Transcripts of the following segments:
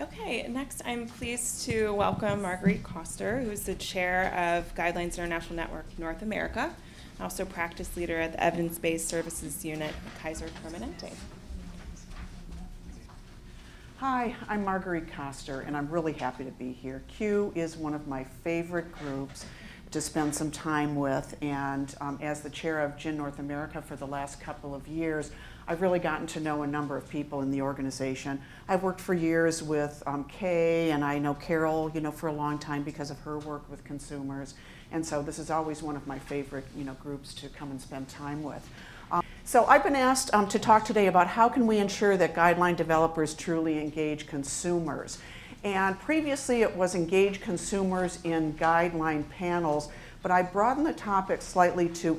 Okay, next I'm pleased to welcome Marguerite Koster, who's the chair of Guidelines International Network North America, also practice leader at the Evidence-Based Services Unit at Kaiser Permanente. Hi, I'm Marguerite Koster, and I'm really happy to be here. CUE is one of my favorite groups to spend some time with, and as the chair of GIN North America for the last couple of years, I've really gotten to know a number of people in the organization. I've worked for years with Kay, and I know Carol, for a long time because of her work with consumers, and so this is always one of my favorite, groups to come and spend time with. So I've been asked to talk today about how can we ensure that guideline developers truly engage consumers. And previously it was engage consumers in guideline panels, but I broadened the topic slightly to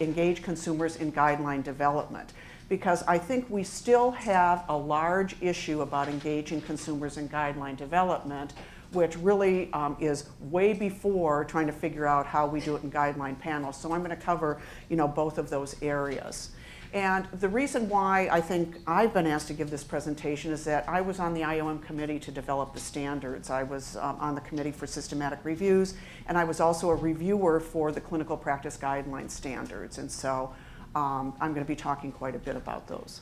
engage consumers in guideline development, because I think we still have a large issue about engaging consumers in guideline development, which really is way before trying to figure out how we do it in guideline panels. So I'm going to cover, both of those areas. And the reason why I think I've been asked to give this presentation is that I was on the IOM committee to develop the standards. I was on the committee for systematic reviews, and I was also a reviewer for the clinical practice guideline standards. And so I'm going to be talking quite a bit about those.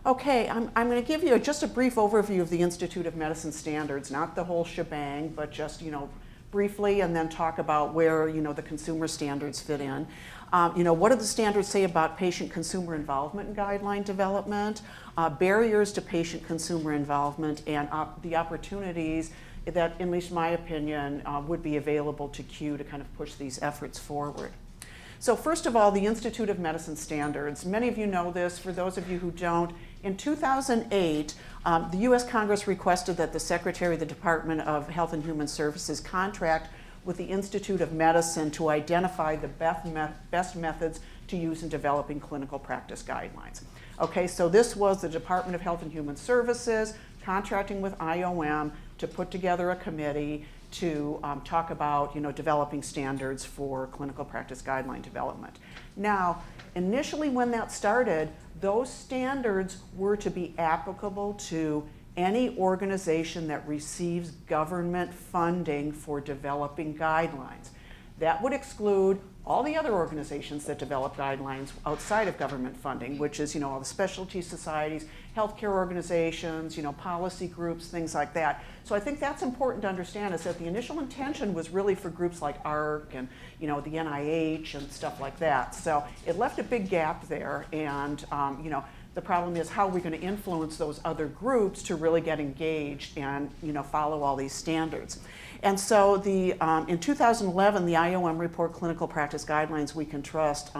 Okay, I'm going to give you just a brief overview of the Institute of Medicine standards, not the whole shebang, but just, briefly, and then talk about where, the consumer standards fit in. What do the standards say about patient-consumer involvement in guideline development, barriers to patient-consumer involvement, and the opportunities that, at least in my opinion, would be available to CUE to kind of push these efforts forward. So first of all, the Institute of Medicine standards. Many of you know this. For those of you who don't, in 2008, the U.S. Congress requested that the Secretary of the Department of Health and Human Services contract with the Institute of Medicine to identify the best methods to use in developing clinical practice guidelines. Okay, so this was the Department of Health and Human Services contracting with IOM to put together a committee to talk about, developing standards for clinical practice guideline development. Now, initially when that started, those standards were to be applicable to any organization that receives government funding for developing guidelines. That would exclude all the other organizations that develop guidelines outside of government funding, which is, all the specialty societies, healthcare organizations, policy groups, things like that. So I think that's important to understand, is that the initial intention was really for groups like AHRQ and, the NIH and stuff like that. So it left a big gap there, and, the problem is, how are we going to influence those other groups to really get engaged and, follow all these standards? And so in 2011, the IOM report, Clinical Practice Guidelines We Can Trust,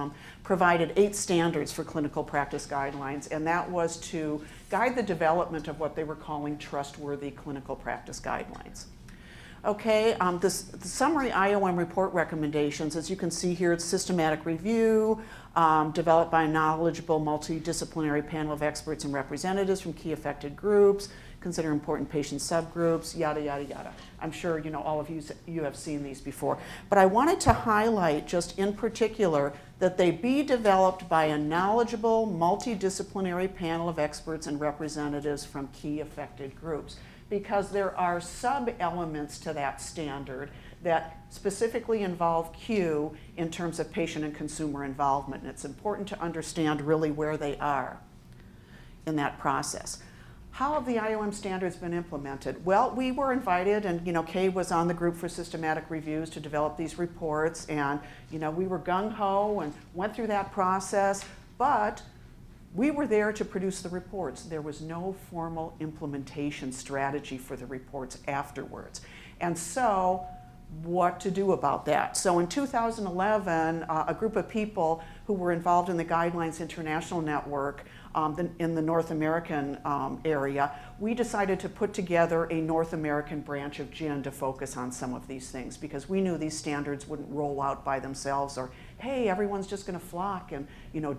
provided 8 standards for clinical practice guidelines, and that was to guide the development of what they were calling trustworthy clinical practice guidelines. Okay, the summary IOM report recommendations, as you can see here, it's systematic review, developed by a knowledgeable multidisciplinary panel of experts and representatives from key affected groups, consider important patient subgroups, yada, yada, yada. I'm sure all of you have seen these before. But I wanted to highlight just in particular that they be developed by a knowledgeable multidisciplinary panel of experts and representatives from key affected groups, because there are sub-elements to that standard that specifically involve CUE in terms of patient and consumer involvement. And it's important to understand really where they are in that process. How have the IOM standards been implemented? Well, we were invited, and Kay was on the group for systematic reviews to develop these reports, and we were gung-ho and went through that process, but we were there to produce the reports. There was no formal implementation strategy for the reports afterwards. And so, what to do about that? So in 2011, a group of people who were involved in the Guidelines International Network in the North American area, we decided to put together a North American branch of GIN to focus on some of these things, because we knew these standards wouldn't roll out by themselves, or hey, everyone's just going to flock and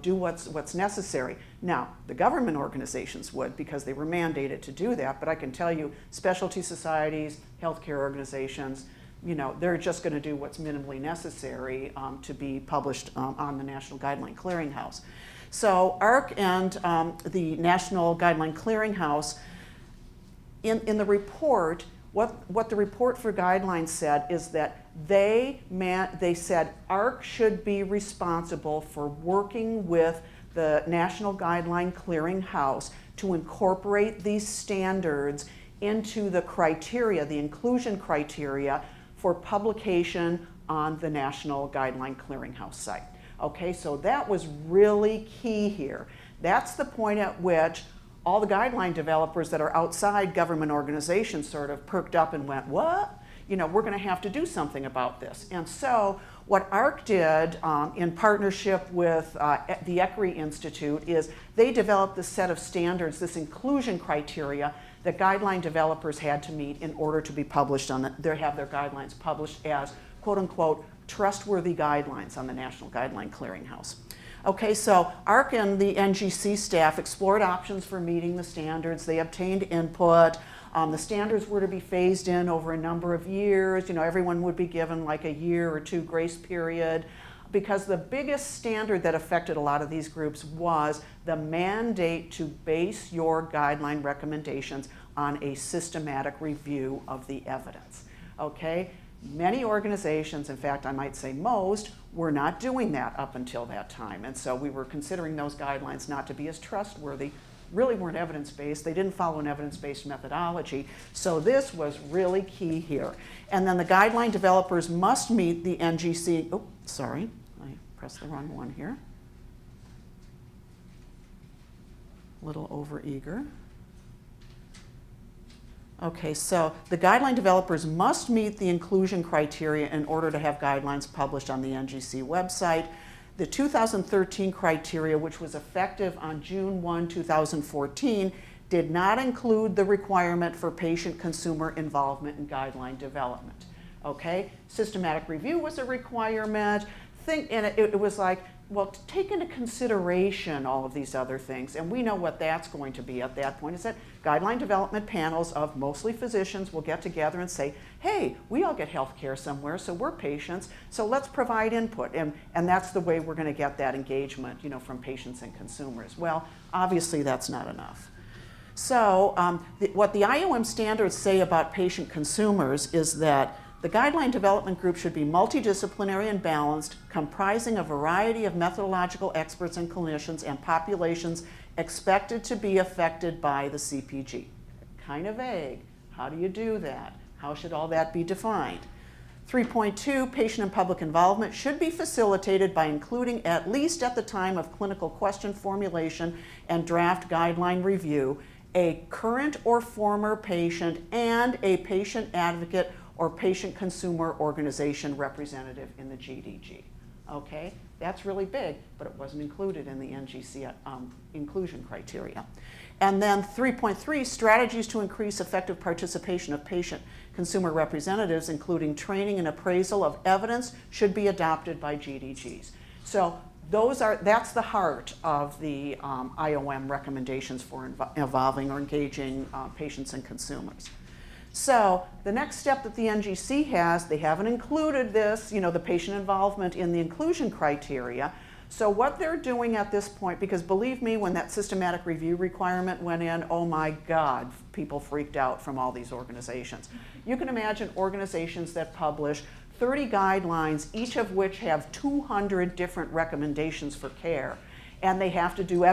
do what's necessary. Now, the government organizations would, because they were mandated to do that, but I can tell you, specialty societies, healthcare organizations, they're just going to do what's minimally necessary to be published on the National Guideline Clearinghouse. So AHRQ and the National Guideline Clearinghouse in the report, what the report for guidelines said is that they said ARC should be responsible for working with the National Guideline Clearinghouse to incorporate these standards into the criteria, the inclusion criteria for publication on the National Guideline Clearinghouse site. Okay, so that was really key here. That's the point at which all the guideline developers that are outside government organizations sort of perked up and went, what? You know, we're going to have to do something about this. And so what ARC did in partnership with the ECRI Institute is they developed this set of standards, this inclusion criteria that guideline developers had to meet in order to be published on have their guidelines published as quote unquote trustworthy guidelines on the National Guideline Clearinghouse. Okay, so ARC and the NGC staff explored options for meeting the standards. They obtained input. The standards were to be phased in over a number of years. You know, everyone would be given like a year or two grace period, because the biggest standard that affected a lot of these groups was the mandate to base your guideline recommendations on a systematic review of the evidence. Okay? Many organizations, in fact, I might say most, were not doing that up until that time. And so we were considering those guidelines not to be as trustworthy, really weren't evidence-based. They didn't follow an evidence-based methodology. So this was really key here. And then the guideline developers must meet the NGC, oh, sorry, I pressed the wrong one here. A little over-eager. Okay, so the guideline developers must meet the inclusion criteria in order to have guidelines published on the NGC website. The 2013 criteria, which was effective on June 1, 2014, did not include the requirement for patient-consumer involvement in guideline development. Okay, systematic review was a requirement. And it was like, well, take into consideration all of these other things, and we know what that's going to be at that point, is that guideline development panels of mostly physicians will get together and say, hey, we all get health care somewhere, so we're patients, so let's provide input, and that's the way we're going to get that engagement, you know, from patients and consumers. Well, obviously that's not enough. So what the IOM standards say about patient consumers is that the guideline development group should be multidisciplinary and balanced, comprising a variety of methodological experts and clinicians and populations expected to be affected by the CPG. Kind of vague. How do you do that? How should all that be defined? 3.2, patient and public involvement should be facilitated by including, at least at the time of clinical question formulation and draft guideline review, a current or former patient and a patient advocate or patient consumer organization representative in the GDG. Okay, that's really big, but it wasn't included in the NGC inclusion criteria. And then 3.3, strategies to increase effective participation of patient consumer representatives, including training and appraisal of evidence, should be adopted by GDGs. So that's the heart of the IOM recommendations for involving or engaging patients and consumers. So the next step that the NGC has, they haven't included this, you know, the patient involvement in the inclusion criteria. So what they're doing at this point, because believe me, when that systematic review requirement went in, oh my God, people freaked out from all these organizations. You can imagine organizations that publish 30 guidelines, each of which have 200 different recommendations for care, and they have to do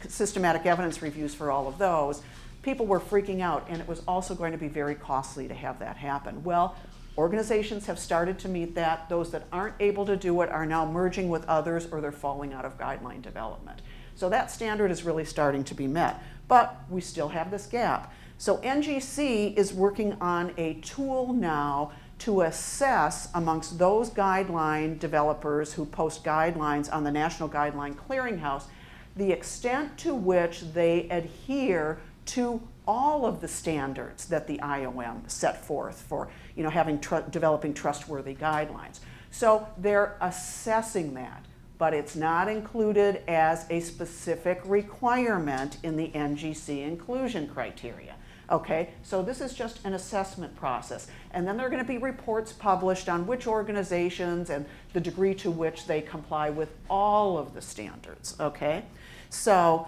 systematic evidence reviews for all of those. People were freaking out, and it was also going to be very costly to have that happen. Well, organizations have started to meet that. Those that aren't able to do it are now merging with others, or they're falling out of guideline development. So that standard is really starting to be met, but we still have this gap. So NGC is working on a tool now to assess amongst those guideline developers who post guidelines on the National Guideline Clearinghouse the extent to which they adhere to all of the standards that the IOM set forth for, you know, developing trustworthy guidelines. So they're assessing that, but it's not included as a specific requirement in the NGC inclusion criteria. Okay, so this is just an assessment process. And then there are going to be reports published on which organizations and the degree to which they comply with all of the standards. Okay, so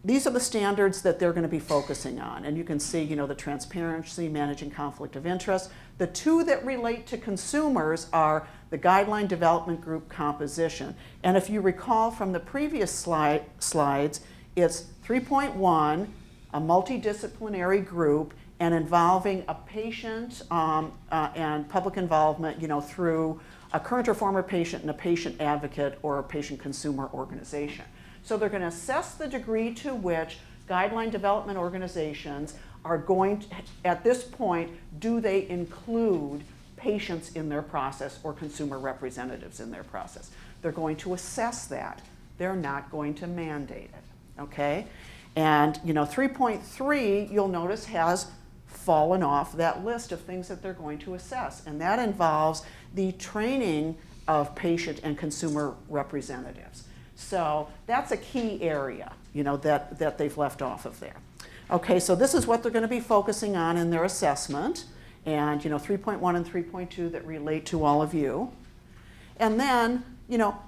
these are the standards that they're going to be focusing on. And you can see, the transparency, managing conflict of interest. The two that relate to consumers are the guideline development group composition. And if you recall from the previous slides, it's 3.1, a multidisciplinary group, and involving a patient and public involvement, through a current or former patient and a patient advocate or a patient consumer organization. So they're going to assess the degree to which guideline development organizations are going to, at this point, do they include patients in their process or consumer representatives in their process? They're going to assess that. They're not going to mandate it, okay? And 3.3, you'll notice, has fallen off that list of things that they're going to assess, and that involves the training of patient and consumer representatives. So that's a key area, that they've left off of there. Okay, so this is what they're going to be focusing on in their assessment, and 3.1 and 3.2 that relate to all of you. And then,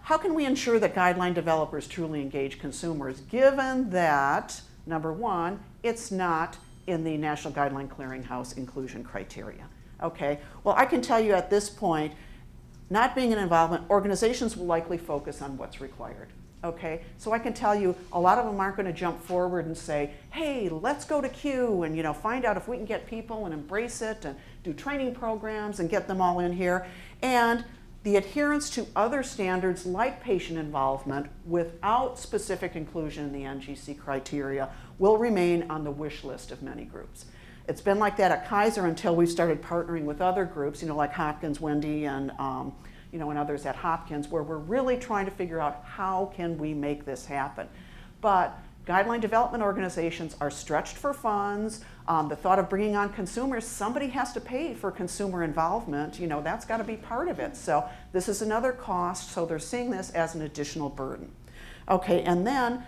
how can we ensure that guideline developers truly engage consumers, given that, number one, it's not in the National Guideline Clearinghouse inclusion criteria? Okay, well, I can tell you at this point, not being an involvement, organizations will likely focus on what's required. Okay, so I can tell you a lot of them aren't going to jump forward and say, hey, let's go to Q and find out if we can get people and embrace it and do training programs and get them all in here. And the adherence to other standards like patient involvement without specific inclusion in the NGC criteria will remain on the wish list of many groups. It's been like that at Kaiser until we've started partnering with other groups, like Hopkins, Wendy, and and others at Hopkins, where we're really trying to figure out how can we make this happen. But guideline development organizations are stretched for funds. The thought of bringing on consumers, somebody has to pay for consumer involvement. That's got to be part of it. So this is another cost, so they're seeing this as an additional burden. Okay, and then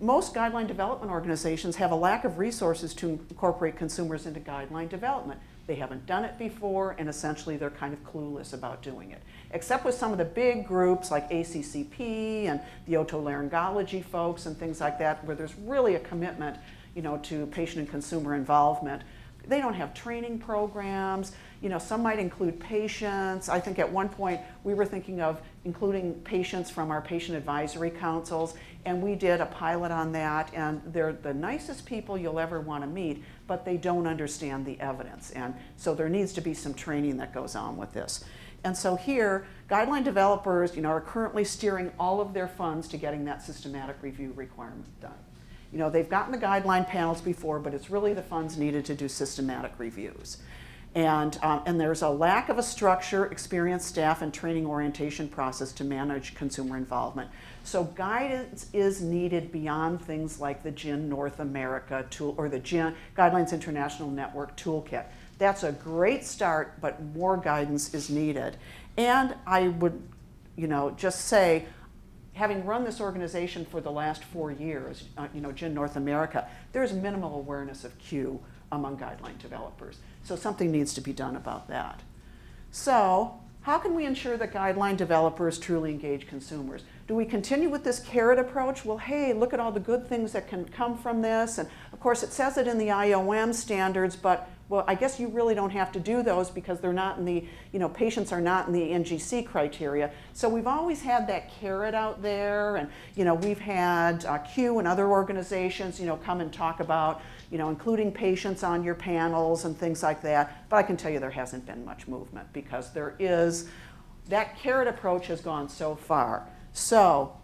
most guideline development organizations have a lack of resources to incorporate consumers into guideline development. They haven't done it before, and essentially they're kind of clueless about doing it. Except with some of the big groups like ACCP and the otolaryngology folks and things like that, where there's really a commitment, to patient and consumer involvement. They don't have training programs. Some might include patients. I think at one point we were thinking of including patients from our patient advisory councils, and we did a pilot on that, and they're the nicest people you'll ever want to meet, but they don't understand the evidence, and so there needs to be some training that goes on with this. And so here, guideline developers, are currently steering all of their funds to getting that systematic review requirement done. They've gotten the guideline panels before, but it's really the funds needed to do systematic reviews. And there's a lack of a structure, experienced staff, and training orientation process to manage consumer involvement. So guidance is needed beyond things like the GIN North America tool or the GIN Guidelines International Network toolkit. That's a great start, but more guidance is needed. And I would, just say, having run this organization for the last 4 years, GIN North America, there's minimal awareness of Q among guideline developers. So something needs to be done about that. So how can we ensure that guideline developers truly engage consumers? Do we continue with this carrot approach? Well, hey, look at all the good things that can come from this. And of course, it says it in the IOM standards, but well, I guess you really don't have to do those because they're not in the, patients are not in the NGC criteria. So we've always had that carrot out there, and we've had Q and other organizations, come and talk about, including patients on your panels and things like that. But I can tell you there hasn't been much movement because that carrot approach has gone so far. So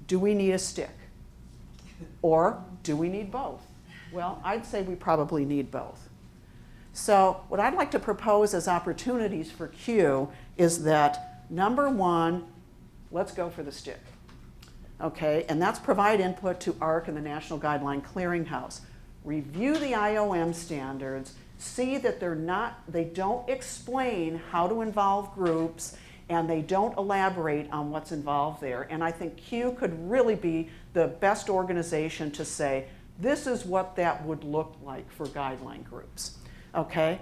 do we need a stick? Or do we need both? Well, I'd say we probably need both. So what I'd like to propose as opportunities for Q is that, number one, let's go for the stick. Okay, and that's provide input to ARC and the National Guideline Clearinghouse. Review the IOM standards, see that they don't explain how to involve groups, and they don't elaborate on what's involved there. And I think Q could really be the best organization to say, this is what that would look like for guideline groups. Okay?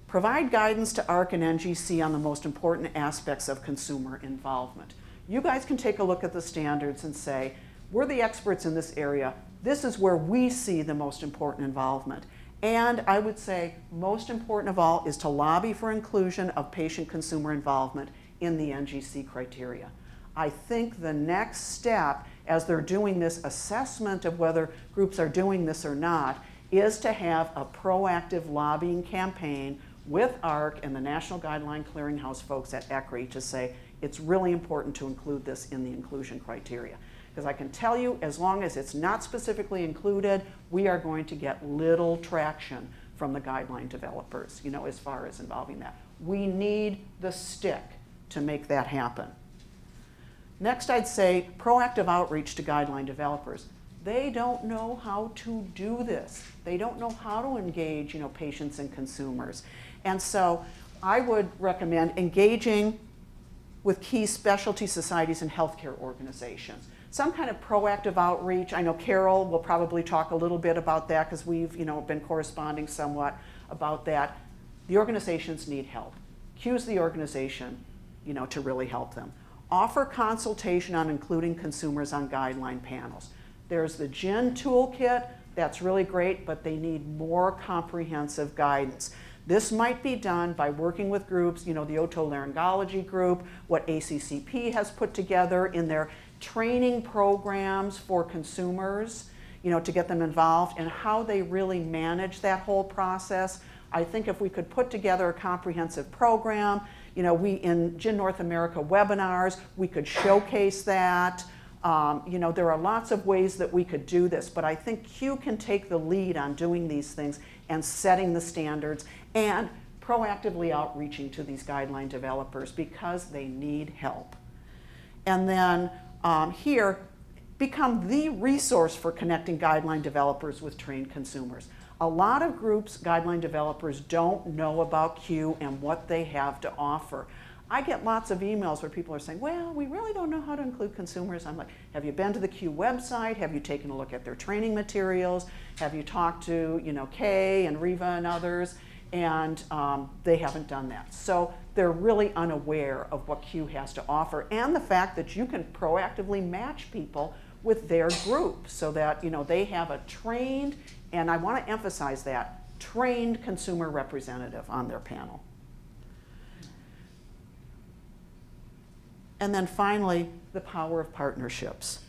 Provide guidance to ARC and NGC on the most important aspects of consumer involvement. You guys can take a look at the standards and say, we're the experts in this area. This is where we see the most important involvement. And I would say most important of all is to lobby for inclusion of patient-consumer involvement in the NGC criteria. I think the next step, as they're doing this assessment of whether groups are doing this or not, is to have a proactive lobbying campaign with ARC and the National Guideline Clearinghouse folks at ECRI to say it's really important to include this in the inclusion criteria. Because I can tell you, as long as it's not specifically included, we are going to get little traction from the guideline developers, as far as involving that. We need the stick to make that happen. Next, I'd say proactive outreach to guideline developers. They don't know how to do this. They don't know how to engage, patients and consumers. And so I would recommend engaging with key specialty societies and healthcare organizations. Some kind of proactive outreach. I know Carol will probably talk a little bit about that because we've been corresponding somewhat about that. The organizations need help. Cue's the organization to really help them. Offer consultation on including consumers on guideline panels. There's the GIN toolkit, that's really great, but they need more comprehensive guidance. This might be done by working with groups, the otolaryngology group, what ACCP has put together in their training programs for consumers, to get them involved and how they really manage that whole process. I think if we could put together a comprehensive program, we in GIN North America webinars, we could showcase that. There are lots of ways that we could do this, but I think CUE can take the lead on doing these things and setting the standards and proactively outreaching to these guideline developers because they need help. And then here, become the resource for connecting guideline developers with trained consumers. A lot of groups, guideline developers, don't know about CUE and what they have to offer. I get lots of emails where people are saying, well, we really don't know how to include consumers. I'm like, have you been to the CUE website? Have you taken a look at their training materials? Have you talked to, Kay and Riva and others? And they haven't done that. So they're really unaware of what CUE has to offer and the fact that you can proactively match people with their group so that, they have a trained, and I want to emphasize that, trained consumer representative on their panel. And then finally, the power of partnerships.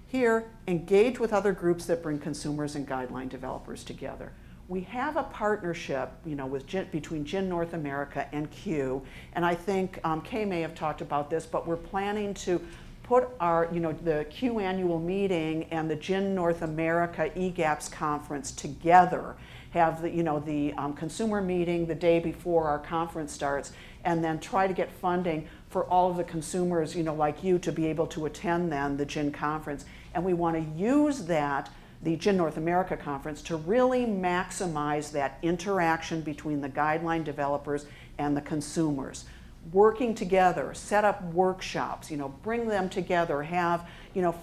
Here, engage with other groups that bring consumers and guideline developers together. We have a partnership, between GIN North America and CUE, and I think Kay may have talked about this, but we're planning to put our, the CUE annual meeting and the GIN North America EGAPS conference together. Have the consumer meeting the day before our conference starts, and then try to get funding for all of the consumers, like you, to be able to attend then the GIN conference. And we want to use that, the GIN North America conference, to really maximize that interaction between the guideline developers and the consumers. Working together, set up workshops, bring them together, have,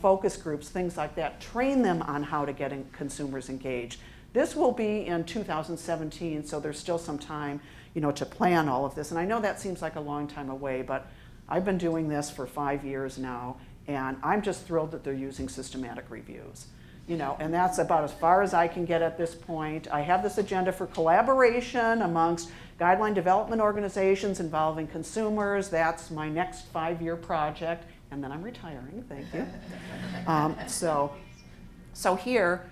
focus groups, things like that, train them on how to get consumers engaged. This will be in 2017, so there's still some time, to plan all of this. And I know that seems like a long time away, but I've been doing this for 5 years now, and I'm just thrilled that they're using systematic reviews. And that's about as far as I can get at this point. I have this agenda for collaboration amongst guideline development organizations involving consumers. That's my next 5-year project, and then I'm retiring, thank you. So here,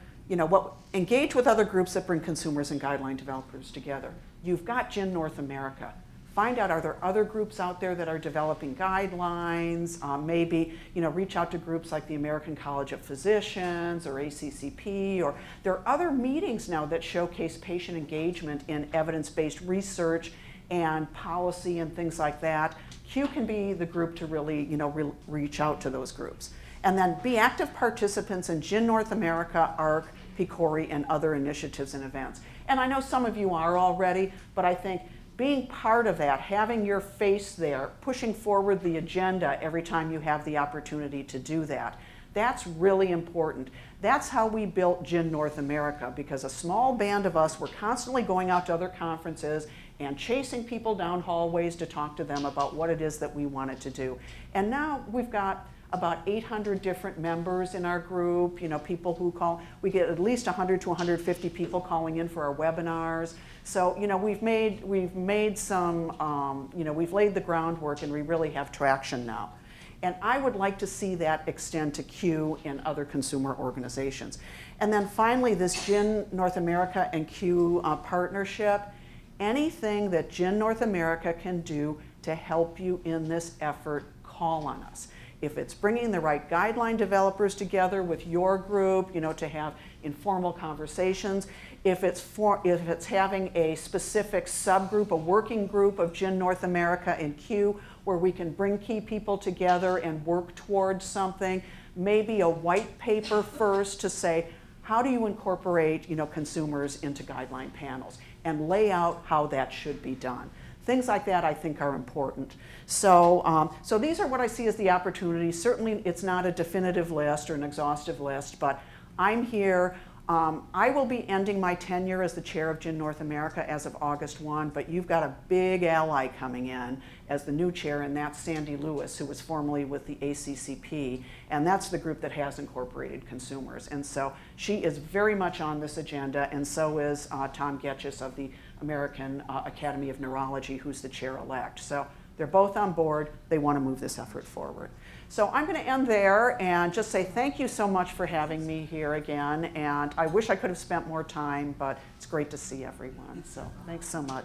engage with other groups that bring consumers and guideline developers together. You've got GIN North America. Find out, are there other groups out there that are developing guidelines? Maybe, reach out to groups like the American College of Physicians or ACCP, or there are other meetings now that showcase patient engagement in evidence-based research and policy and things like that. CUE can be the group to really, reach out to those groups. And then be active participants in GIN North America, ARC, PCORI, and other initiatives and events. And I know some of you are already, but I think being part of that, having your face there, pushing forward the agenda every time you have the opportunity to do that, that's really important. That's how we built GIN North America, because a small band of us were constantly going out to other conferences and chasing people down hallways to talk to them about what it is that we wanted to do. And now we've got about 800 different members in our group, you know, people who call. We get at least 100 to 150 people calling in for our webinars. So, you know, we've made some, you know, we've laid the groundwork and we really have traction now. And I would like to see that extend to Q and other consumer organizations. And then finally, this Gin North America and Q partnership, anything that Gin North America can do to help you in this effort, call on us. If it's bringing the right guideline developers together with your group, you know, to have informal conversations, if it's having a specific subgroup, a working group of Gin North America and Q, where we can bring key people together and work towards something, maybe a white paper first to say, how do you incorporate, you know, consumers into guideline panels, and lay out how that should be done. Things like that I think are important. So, so these are what I see as the opportunities. Certainly it's not a definitive list or an exhaustive list, but I'm here. I will be ending my tenure as the chair of Gin North America as of August 1, but you've got a big ally coming in as the new chair, and that's Sandy Lewis, who was formerly with the ACCP, and that's the group that has incorporated consumers. And so she is very much on this agenda, and so is Tom Getchis of the American Academy of Neurology, who's the chair-elect. So they're both on board. They want to move this effort forward. So I'm going to end there and just say thank you so much for having me here again. And I wish I could have spent more time, but it's great to see everyone. So thanks so much.